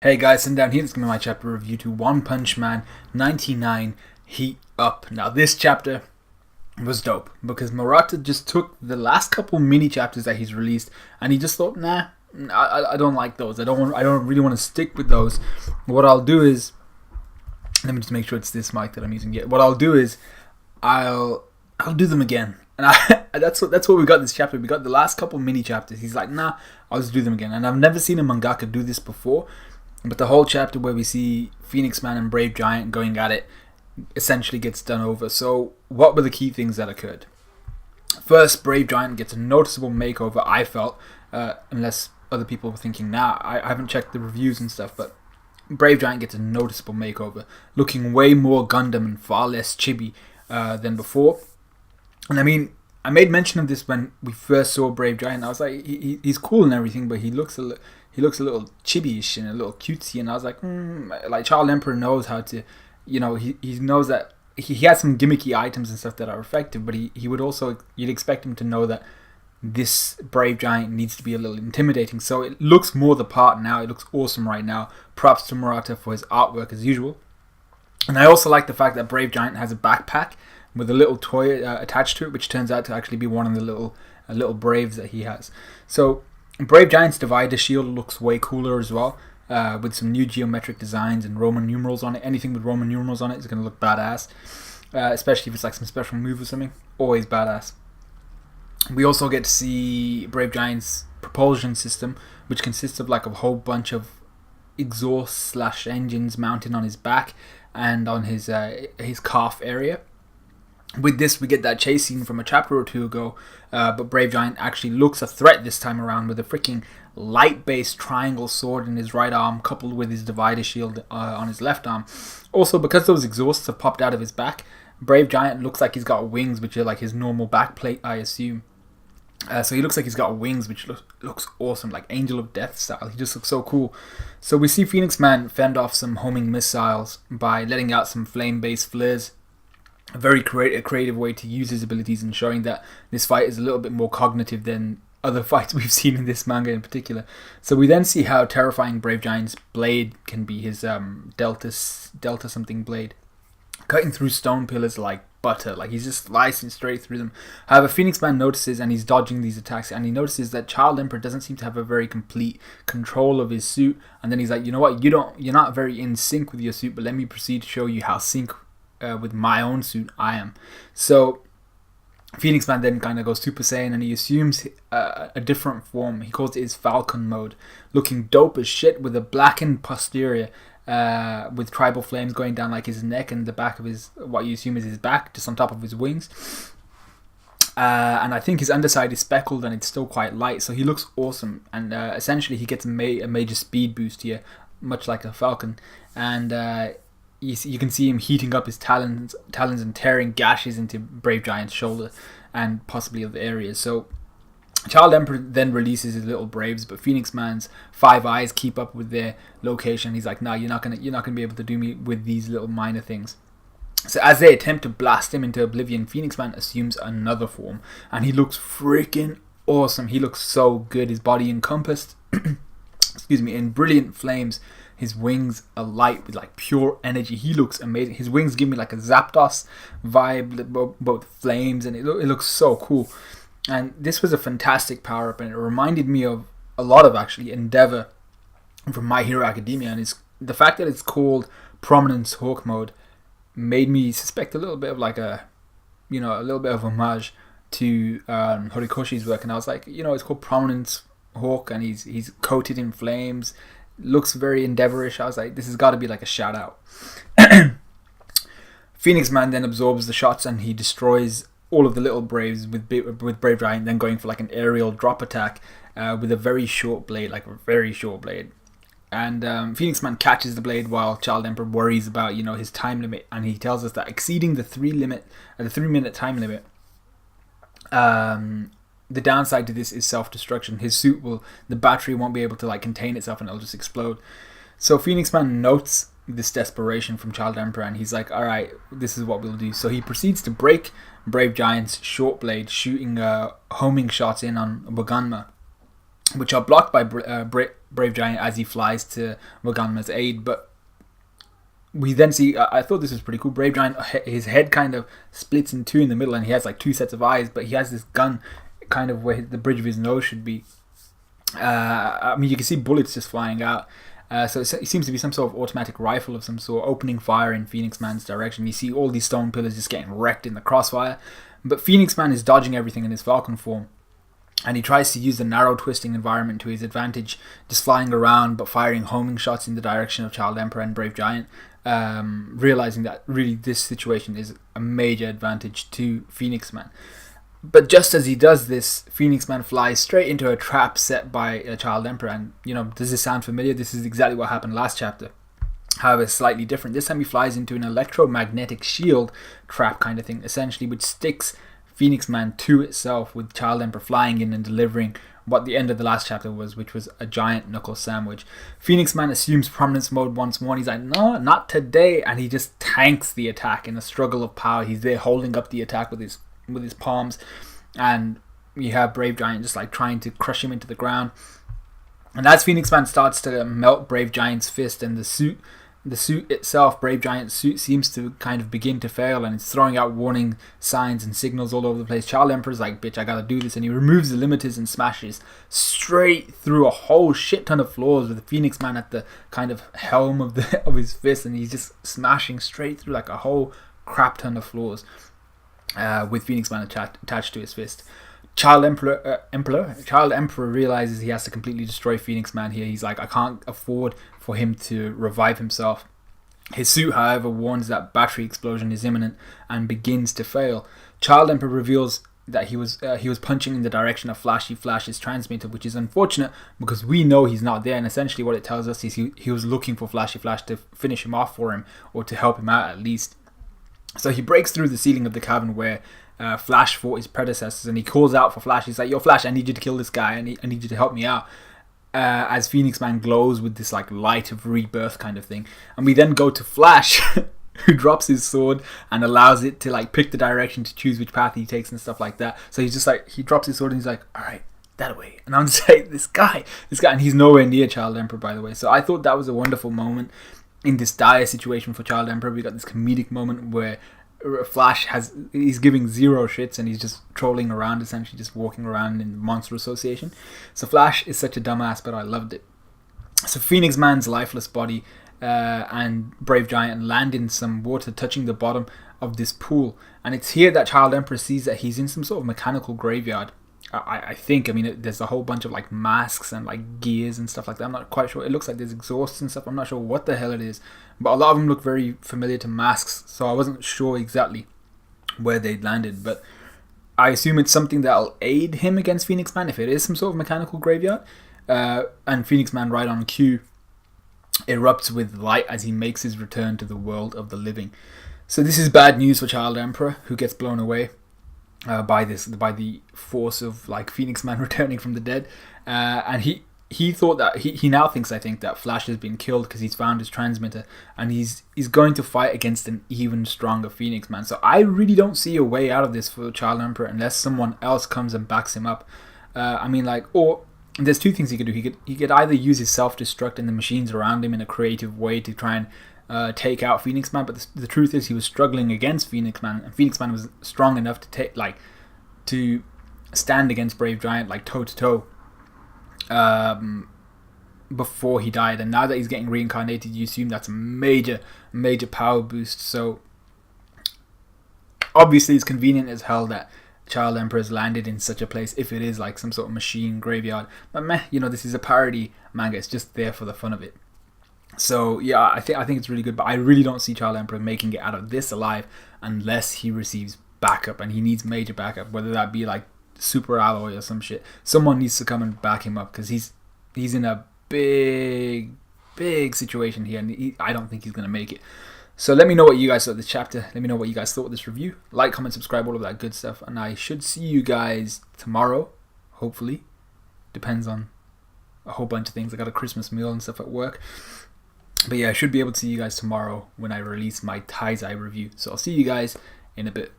Hey guys, and down here, this is going to be my chapter review to One Punch Man 99 Heat Up. Now this chapter was dope because Murata just took the last couple mini chapters that he's released and he just thought, nah, I don't like those. I don't really want to stick with those. What I'll do is, let me just make sure it's this mic that I'm using. What I'll do is, I'll do them again. And that's what we got this chapter. We got the last couple mini chapters. He's like, nah, I'll just do them again. And I've never seen a mangaka do this before. But the whole chapter where we see Phoenix Man and Brave Giant going at it essentially gets done over. So what were the key things that occurred? First, Brave Giant gets a noticeable makeover, I felt. Unless other people were thinking, nah, I haven't checked the reviews and stuff. But Brave Giant gets a noticeable makeover. Looking way more Gundam and far less chibi than before. And I mean, I made mention of this when we first saw Brave Giant. I was like, he's cool and everything, but he looks a little chibi-ish and a little cutesy. And I was like, like Child Emperor knows how to, he knows that he has some gimmicky items and stuff that are effective, but he would also, you'd expect him to know that this Brave Giant needs to be a little intimidating. So it looks more the part now. It looks awesome right now. Props to Murata for his artwork as usual. And I also like the fact that Brave Giant has a backpack with a little toy attached to it, which turns out to actually be one of the little Braves that he has. So Brave Giant's divider shield looks way cooler as well, with some new geometric designs and Roman numerals on it. Anything with Roman numerals on it is going to look badass, especially if it's like some special move or something. Always badass. We also get to see Brave Giant's propulsion system, which consists of like a whole bunch of exhaust / engines mounted on his back and on his calf area. With this, we get that chase scene from a chapter or two ago, but Brave Giant actually looks a threat this time around with a freaking light-based triangle sword in his right arm, coupled with his divider shield on his left arm. Also, because those exhausts have popped out of his back, Brave Giant looks like he's got wings, which are like his normal back plate, I assume. So he looks like he's got wings, which looks awesome, like Angel of Death style. He just looks so cool. So we see Phoenix Man fend off some homing missiles by letting out some flame-based flares. A very creative way to use his abilities and showing that this fight is a little bit more cognitive than other fights we've seen in this manga in particular. So we then see how terrifying Brave Giant's blade can be, his Delta something blade, cutting through stone pillars like butter, like he's just slicing straight through them. However, Phoenix Man notices, and he's dodging these attacks, and he notices that Child Emperor doesn't seem to have a very complete control of his suit. And then he's like, you know what, you're not very in sync with your suit, but let me proceed to show you how sync with my own suit I am. So Phoenix Man then kind of goes Super Saiyan and he assumes a different form. He calls it his Falcon mode, looking dope as shit with a blackened posterior, with tribal flames going down like his neck and the back of his, what you assume is his back, just on top of his wings. And I think his underside is speckled and it's still quite light, so he looks awesome. And essentially he gets a major speed boost here, much like a Falcon. And you can see him heating up his talons and tearing gashes into Brave Giant's shoulder and possibly other areas. So Child Emperor then releases his little Braves, but Phoenix Man's 5 eyes keep up with their location. He's like, nah, you're not gonna be able to do me with these little minor things. So as they attempt to blast him into oblivion, Phoenix Man assumes another form, and he looks freaking awesome. He looks so good. His body encompassed, in brilliant flames. His wings are light with like pure energy. He looks amazing. His wings give me like a Zapdos vibe, both flames, and it looks so cool. And this was a fantastic power up, and it reminded me of a lot of actually Endeavor from My Hero Academia. And the fact that it's called Prominence Hawk mode made me suspect a little bit of like a little bit of homage to Horikoshi's work. And I was like, it's called Prominence Hawk, and he's coated in flames. Looks very Endeavorish. I was like, this has got to be like a shout out. Phoenix Man then absorbs the shots and he destroys all of the little Braves with Brave Giant, then going for like an aerial drop attack with a very short blade, And Phoenix Man catches the blade while Child Emperor worries about his time limit, and he tells us that exceeding the 3-minute time limit, the downside to this is self-destruction. His suit the battery won't be able to like contain itself and it'll just explode. So Phoenix Man notes this desperation from Child Emperor and he's like, alright, this is what we'll do. So he proceeds to break Brave Giant's short blade, shooting homing shots in on Waganma, which are blocked by Brave Giant as he flies to Waganma's aid. But we then see, I thought this was pretty cool, Brave Giant, his head kind of splits in two in the middle, and he has like two sets of eyes, but he has this gun kind of where the bridge of his nose should be. I mean, you can see bullets just flying out. So it seems to be some sort of automatic rifle of some sort, opening fire in Phoenix Man's direction. You see all these stone pillars just getting wrecked in the crossfire. But Phoenix Man is dodging everything in his Falcon form. And he tries to use the narrow twisting environment to his advantage, just flying around but firing homing shots in the direction of Child Emperor and Brave Giant, realizing that really this situation is a major advantage to Phoenix Man. But just as he does this, Phoenix Man flies straight into a trap set by a Child Emperor. And, you know, does this sound familiar? This is exactly what happened last chapter. However, slightly different. This time he flies into an electromagnetic shield trap kind of thing, essentially, which sticks Phoenix Man to itself, with Child Emperor flying in and delivering what the end of the last chapter was, which was a giant knuckle sandwich. Phoenix Man assumes prominence mode once more, and he's like, no, not today. And he just tanks the attack in a struggle of power. He's there holding up the attack with his palms, and you have Brave Giant just like trying to crush him into the ground. And as Phoenix Man starts to melt Brave Giant's fist, and the suit itself, Brave Giant's suit, seems to kind of begin to fail, and it's throwing out warning signs and signals all over the place. Child Emperor's like, bitch, I gotta do this, and he removes the limiters and smashes straight through a whole shit ton of floors with the Phoenix Man at the kind of helm of his fist, and he's just smashing straight through like a whole crap ton of floors. With Phoenix Man attached to his fist. Child Emperor realizes he has to completely destroy Phoenix Man here. He's like, I can't afford for him to revive himself. His suit, however, warns that battery explosion is imminent and begins to fail. Child Emperor reveals that he was punching in the direction of Flashy Flash's transmitter, which is unfortunate because we know he's not there. And essentially what it tells us is he was looking for Flashy Flash to finish him off for him, or to help him out at least. So he breaks through the ceiling of the cavern where Flash fought his predecessors, and he calls out for Flash. He's like, yo, Flash, I need you to kill this guy. I need you to help me out. As Phoenix Man glows with this like light of rebirth kind of thing. And we then go to Flash, who drops his sword and allows it to like pick the direction to choose which path he takes and stuff like that. So he's just like, he drops his sword and he's like, alright, that way. And I'm just like, this guy, and he's nowhere near Child Emperor, by the way. So I thought that was a wonderful moment. In this dire situation for Child Emperor, we got this comedic moment where Flash he's giving zero shits, and he's just trolling around, essentially just walking around in Monster Association. So Flash is such a dumbass, but I loved it. So Phoenix Man's lifeless body and Brave Giant land in some water touching the bottom of this pool, and it's here that Child Emperor sees that he's in some sort of mechanical graveyard. I think, I mean, there's a whole bunch of like masks and like gears and stuff like that. I'm not quite sure. It looks like there's exhausts and stuff. I'm not sure what the hell it is, but a lot of them look very familiar to masks, so I wasn't sure exactly where they'd landed. But I assume it's something that'll aid him against Phoenix Man if it is some sort of mechanical graveyard. And Phoenix Man, right on cue, erupts with light as he makes his return to the world of the living. So this is bad news for Child Emperor, who gets blown away by the force of like Phoenix Man returning from the dead, and he thought that he now thinks, I think, that Flash has been killed because he's found his transmitter, and he's going to fight against an even stronger Phoenix Man. So I really don't see a way out of this for Child Emperor unless someone else comes and backs him up. I mean, like, or there's two things he could do. He could either use his self-destruct and the machines around him in a creative way to try and take out Phoenix Man, but the truth is he was struggling against Phoenix Man, and Phoenix Man was strong enough to stand against Brave Giant like toe to toe before he died. And now that he's getting reincarnated, you assume that's a major power boost. So obviously it's convenient as hell that Child Emperor has landed in such a place, if it is like some sort of machine graveyard. But meh, you know, this is a parody manga, it's just there for the fun of it. So yeah, I think it's really good, but I really don't see Child Emperor making it out of this alive unless he receives backup, and he needs major backup, whether that be like Super Alloy or some shit. Someone needs to come and back him up, because he's in a big situation here, and I don't think he's going to make it. So let me know what you guys thought of this chapter. Let me know what you guys thought of this review. Like, comment, subscribe, all of that good stuff, and I should see you guys tomorrow, hopefully. Depends on a whole bunch of things. I got a Christmas meal and stuff at work. But yeah, I should be able to see you guys tomorrow when I release my Taizai review. So I'll see you guys in a bit.